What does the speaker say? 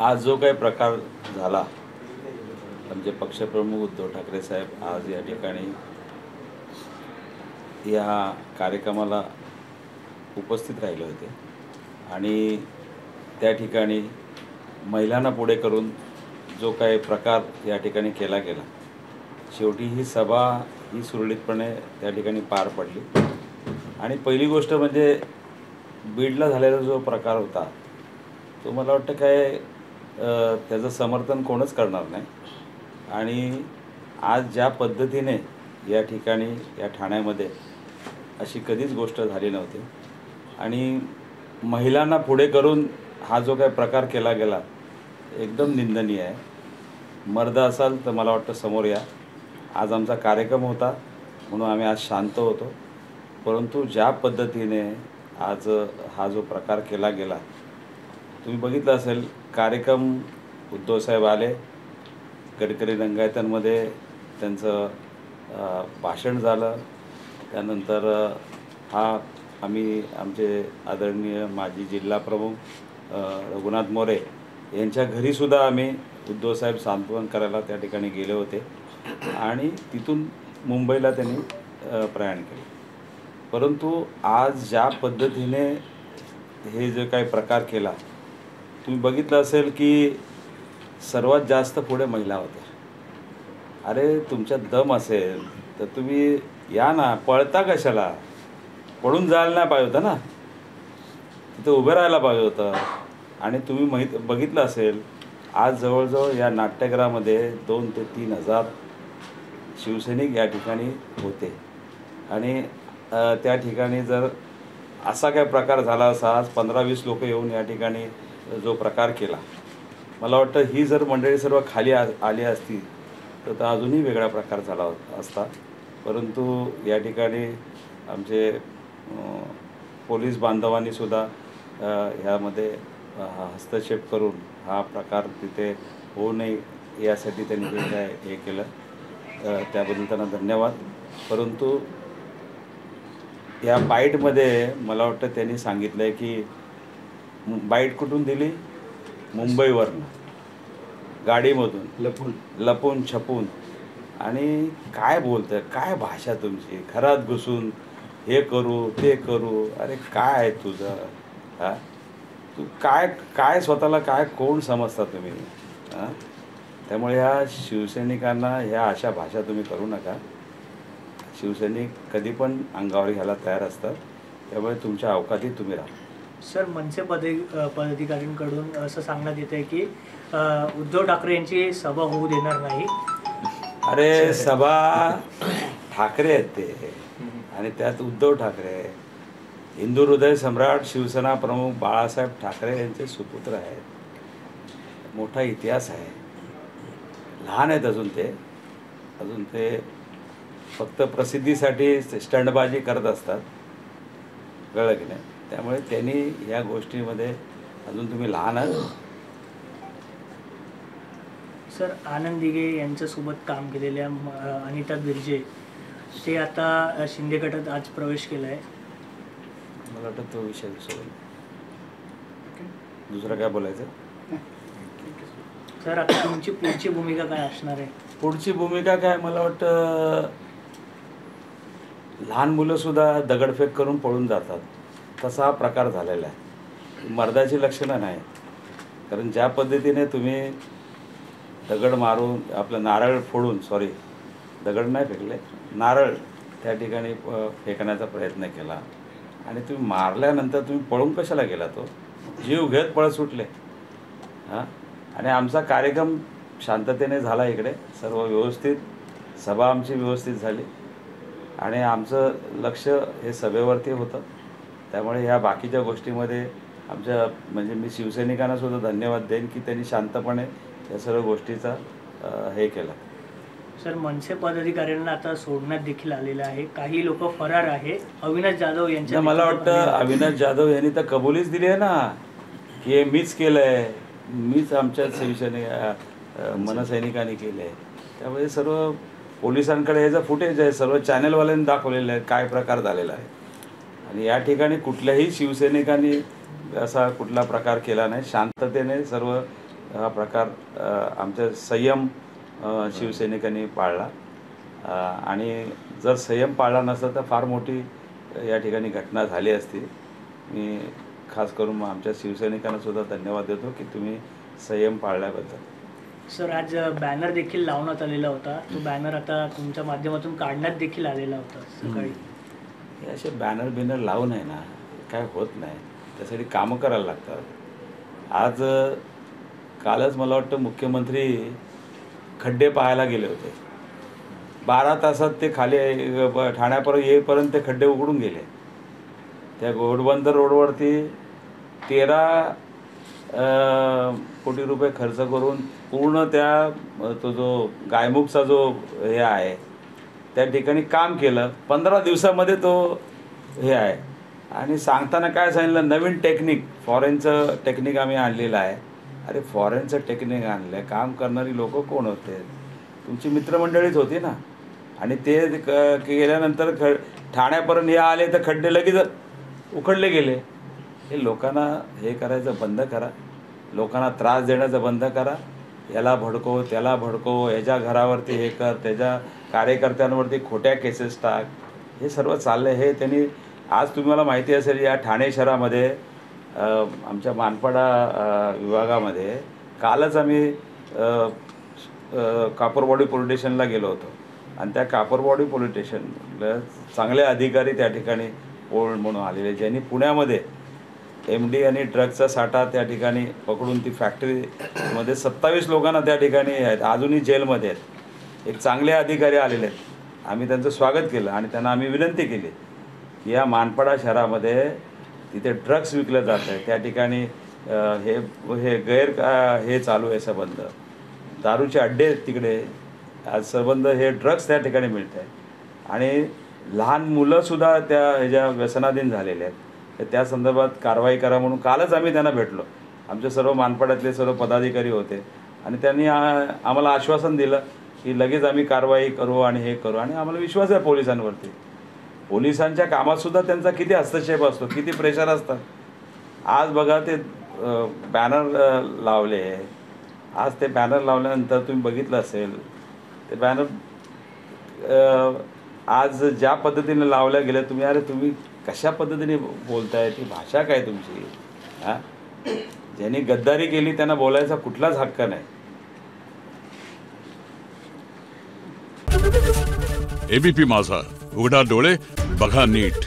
आज जो काही प्रकार झाला, आमचे पक्षप्रमुख उद्धव ठाकरे साहेब आज या ठिकाणी या कार्यक्रमाला उपस्थित राहिले होते आणि त्या ठिकाणी महिलांना पुढे करून जो काही प्रकार या ठिकाणी केला गेला, शेवटी ही सभा ही सुरळीतपणे त्या ठिकाणी पार पडली. आणि पहिली गोष्ट म्हणजे बीडला झालेला जो प्रकार होता तो मला वाटतं काय त्याचं समर्थन कोणच करणार नाही. आणि आज ज्या पद्धतीने या ठिकाणी या ठाण्यामध्ये अशी कधीच गोष्ट झाली नव्हती आणि महिलांना पुढे करून हा जो काही प्रकार केला गेला एकदम निंदनीय आहे. मर्द असाल तर मला वाटतं समोर या. आज आमचा कार्यक्रम होता म्हणून आम्ही आज शांत होतो, परंतु ज्या पद्धतीने आज हा जो प्रकार केला गेला, तुम्ही बघितलं असेल कार्यक्रम उद्धवसाहेब आले, गडकरी रंगायतांमध्ये त्यांचं भाषण झालं. त्यानंतर आम्ही आमचे आदरणीय माजी जिल्हाप्रमुख रघुनाथ मोरे यांच्या घरीसुद्धा आम्ही उद्धवसाहेब सांत्वन करायला त्या ठिकाणी गेले होते आणि तिथून मुंबईला त्यांनी प्रयाण केले. परंतु आज ज्या पद्धतीने हे जे काही प्रकार केला, तुम्ही बघितलं असेल की सर्वात जास्त पुढे महिला होत्या. अरे तुमच्यात दम असेल तर तुम्ही या ना, पळता कशाला? पळून जायला नाही पाहिजे होतं ना, तिथं उभं राहायला पाहिजे होतं. आणि तुम्ही बघितलं असेल आज जवळजवळ या नाट्यगृहामध्ये 2,000 ते 3,000 शिवसैनिक या ठिकाणी होते आणि त्या ठिकाणी जर असा काय प्रकार झाला असा, आज 15-20 लोक येऊन या ठिकाणी जो प्रकार केला, मला वाटतं ही जर मंडळी सर्व खाली आली असती तर अजूनही वेगळा प्रकार झाला असता. परंतु या ठिकाणी आमचे पोलीस बांधवांनीसुद्धा ह्यामध्ये हस्तक्षेप करून हा प्रकार तिथे होऊ नये यासाठी त्यांनी जे काय हे केलं त्याबद्दल त्यांना धन्यवाद. परंतु या बाईटमध्ये मला वाटतं त्यांनी सांगितलं आहे की बाईट कुठून दिली? मुंबईवरनं, गाडीमधून लपून छपून. आणि काय बोलतं, काय भाषा तुमची, घरात घुसून हे करू ते करू. अरे काय आहे तुझं? हां, तू काय स्वतःला काय कोण समजता तुम्ही? हां, त्यामुळे ह्या शिवसैनिकांना ह्या अशा भाषा तुम्ही करू नका. शिवसैनिक कधी पण अंगावर घ्यायला तयार असतात, त्यामुळे तुमच्या अवकाशात तुम्ही राहा. सर, मनसे पदाधिकाऱ्यांकडून असं सांगण्यात येत आहे की उद्धव ठाकरे यांची सभा होऊ देणार नाही. अरे सभा ठाकरे आहेत ते, आणि त्यात उद्धव ठाकरे हिंदू हृदय सम्राट शिवसेना प्रमुख बाळासाहेब ठाकरे यांचे सुपुत्र आहेत. मोठा इतिहास आहे. लहान आहेत अजून ते फक्त प्रसिद्धीसाठी स्टंटबाजी करत असतात, कळलं की नाही? त्यामुळे त्यांनी या गोष्टीमध्ये अजून तुम्ही लहान आहात. सर, आनंद दिघे यांच्यासोबत काम केलेल्या अनिता बिर्जे ते आता शिंदे गटात आज प्रवेश केला आहे. मला वाटतं तो विषय दुसरा काय बोलायचं? सर, आता तुमची पुढची भूमिका काय असणार आहे? पुढची भूमिका काय, मला वाटतं लहान मुलंसुद्धा दगडफेक करून पळून जातात, तसा हा प्रकार झालेला आहे. मर्दाची लक्षणं नाही. कारण ज्या पद्धतीने तुम्ही दगड मारून आपलं नारळ फोडून, दगड नाही फेकले, नारळ त्या ठिकाणी फेकण्याचा प्रयत्न केला आणि तुम्ही मारल्यानंतर तुम्ही पळून कशाला गेला? तो जीव घेत पळ सुटले. हां, आणि आमचा कार्यक्रम शांततेने झाला. इकडे सर्व व्यवस्थित, सभा आमची व्यवस्थित झाली आणि आमचं लक्ष हे सभेवरती होतं. त्यामुळे ह्या बाकीच्या गोष्टीमध्ये आमच्या म्हणजे मी शिवसैनिकांनासुद्धा धन्यवाद देईन की त्यांनी शांतपणे या सर्व गोष्टीचा हे केलं. सर, मनसे पदाधिकाऱ्यांना आता सोडण्यात देखील आलेलं आहे. काही लोक फरार आहे. अविनाश जाधव यांच्या, मला वाटतं अविनाश जाधव यांनी तर कबुलीच दिली आहे ना की हे मीच केलं आहे, मीच आमच्या मनसैनिकांनी केलं आहे. त्यामुळे सर्व पोलिसांकडे ह्याचं फुटेज आहे, सर्व चॅनलवाल्यांनी दाखवलेलं आहे काय प्रकार झालेला आहे. आणि या ठिकाणी कुठल्याही शिवसैनिकांनी असा कुठला प्रकार केला नाही. शांततेने सर्व हा प्रकार आमच्या संयम शिवसैनिकांनी पाळला आणि जर संयम पाळला नसता तर फार मोठी या ठिकाणी घटना झाली असती. मी खास करून आमच्या शिवसैनिकांना सुद्धा धन्यवाद देतो की तुम्ही संयम पाळल्याबद्दल. सर, आज बॅनर देखील लावण्यात आलेला होता. तो बॅनर आता तुमच्या माध्यमातून काढण्यात देखील आलेला होता सकाळी. हे असे बॅनर बिनर लावू नये ना, काय होत नाही. त्यासाठी कामं करायला लागतात. आज कालच मला वाटतं मुख्यमंत्री खड्डे पाहायला गेले होते. 12 तासात ते खाली ठाण्यापर्यंत येईपर्यंत ते खड्डे उघडून गेले. त्या घोडबंदर रोडवरती 13 कोटी रुपये खर्च करून पूर्ण तो जो गायमुखचा जो हे आहे त्या ठिकाणी काम केलं. 15 दिवसामध्ये तो हे आहे. आणि सांगताना काय सांगितलं, नवीन टेक्निक, फॉरेनचं टेक्निक आम्ही आणलेलं आहे. अरे फॉरेनचं टेक्निक आणलं आहे, काम करणारी लोक कोण होते? तुमची मित्रमंडळीच होती ना. आणि ते गेल्यानंतर ठाण्यापर्यंत हे आले तर खड्डे लगेच उखडले गेले. हे लोकांना हे करायचं बंद करा. लोकांना त्रास देण्याचं बंद करा. याला भडकव, त्याला भडकव, ह्याच्या घरावरती हे कर, त्याच्या कार्यकर्त्यांवरती खोट्या केसेस टाक, हे सर्व चाललं. हे त्यांनी आज तुम्हाला माहिती असेल, या ठाणे शहरामध्ये आमच्या मानपाडा विभागामध्ये कालच आम्ही कापरवाडी पोलीस स्टेशनला गेलो होतो. आणि त्या कापरवाडी पोलीस स्टेशनला चांगले अधिकारी त्या ठिकाणी पोळ म्हणून आलेले, ज्यांनी पुण्यामध्ये MD आणि ड्रगचा साठा त्या ठिकाणी पकडून ती फॅक्टरीमध्ये 27 लोकांना त्या ठिकाणी आहेत, अजूनही जेलमध्ये आहेत. एक चांगले अधिकारी आलेले आहेत. आम्ही त्यांचं स्वागत केलं आणि त्यांना आम्ही विनंती केली की या मानपाडा शहरामध्ये तिथे ड्रग्स विकलं जात आहे, त्या ठिकाणी हे चालू आहे संबंध, दारूचे अड्डे आहेत तिकडे, आज संबंध हे ड्रग्स त्या ठिकाणी मिळत आहे आणि लहान मुलंसुद्धा त्या ह्याच्या व्यसनाधीन झालेले आहेत. तर त्या संदर्भात कारवाई करा म्हणून कालच आम्ही त्यांना भेटलो. आमचे सर्व मानपाड्यातले सर्व पदाधिकारी होते आणि त्यांनी आम्हाला आश्वासन दिलं की लगेच आम्ही कारवाई करू आणि हे करू. आणि आम्हाला विश्वास आहे पोलिसांवरती. पोलिसांच्या कामातसुद्धा त्यांचा किती हस्तक्षेप असतो, किती प्रेशर असतात. आज बघा ते बॅनर लावले. आज ते बॅनर लावल्यानंतर तुम्ही बघितलं असेल, ते बॅनर आज ज्या पद्धतीने लावल्या गेल्या, तुम्ही कशा पद्धतीने बोलताय, ती भाषा काय तुमची? हां, ज्यांनी गद्दारी केली त्यांना बोलायचा कुठलाच हक्क नाही. ABP माझा, उघडा डोळे बघा नीट.